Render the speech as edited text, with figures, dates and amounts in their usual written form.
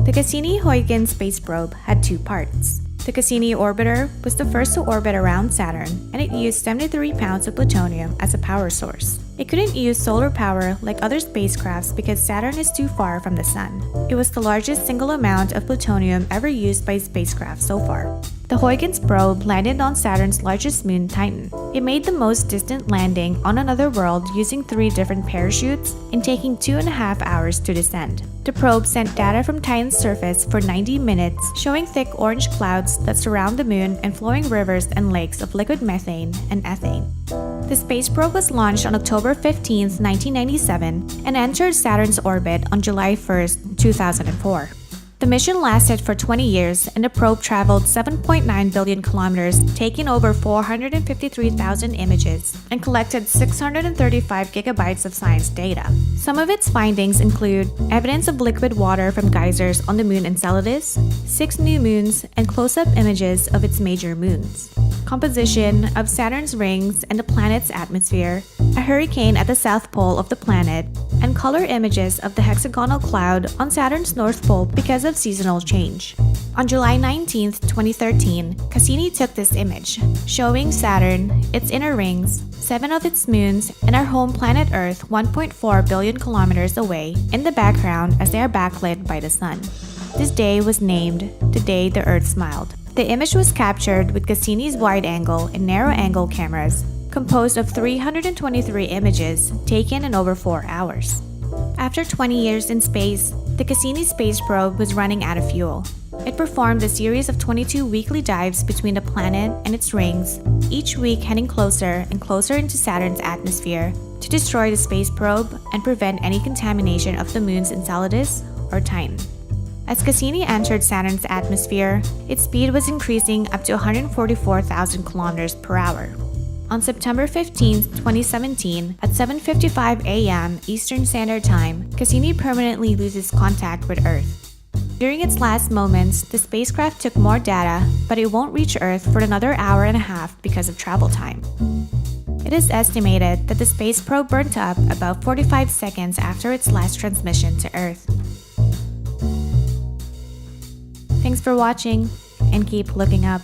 The Cassini-Huygens space probe had two parts. The Cassini orbiter was the first to orbit around Saturn, and it used 73 pounds of plutonium as a power source. It couldn't use solar power like other spacecrafts because Saturn is too far from the Sun. It was the largest single amount of plutonium ever used by a spacecraft so far. The Huygens probe landed on Saturn's largest moon, Titan. It made the most distant landing on another world using 3 different parachutes and taking 2.5 hours to descend. The probe sent data from Titan's surface for 90 minutes, showing thick orange clouds that surround the moon and flowing rivers and lakes of liquid methane and ethane. The space probe was launched on October 15, 1997, and entered Saturn's orbit on July 1, 2004. The mission lasted for 20 years, and the probe traveled 7.9 billion kilometers, taking over 453,000 images, and collected 635 gigabytes of science data. Some of its findings include evidence of liquid water from geysers on the moon Enceladus, 6 new moons, and close-up images of its major moons, composition of Saturn's rings and the planet's atmosphere, a hurricane at the south pole of the planet, and color images of the hexagonal cloud on Saturn's north pole because of seasonal change. On July 19, 2013, Cassini took this image, showing Saturn, its inner rings, 7 of its moons, and our home planet Earth 1.4 billion kilometers away in the background as they are backlit by the Sun. This day was named the day the Earth smiled. The image was captured with Cassini's wide-angle and narrow-angle cameras, composed of 323 images taken in over 4 hours. After 20 years in space, the Cassini space probe was running out of fuel. It performed a series of 22 weekly dives between the planet and its rings, each week heading closer and closer into Saturn's atmosphere to destroy the space probe and prevent any contamination of the moons Enceladus or Titan. As Cassini entered Saturn's atmosphere, its speed was increasing up to 144,000 kilometers per hour. On September 15, 2017, at 7:55 a.m. Eastern Standard Time, Cassini permanently loses contact with Earth. During its last moments, the spacecraft took more data, but it won't reach Earth for another hour and a half because of travel time. It is estimated that the space probe burnt up about 45 seconds after its last transmission to Earth. Thanks for watching, and keep looking up.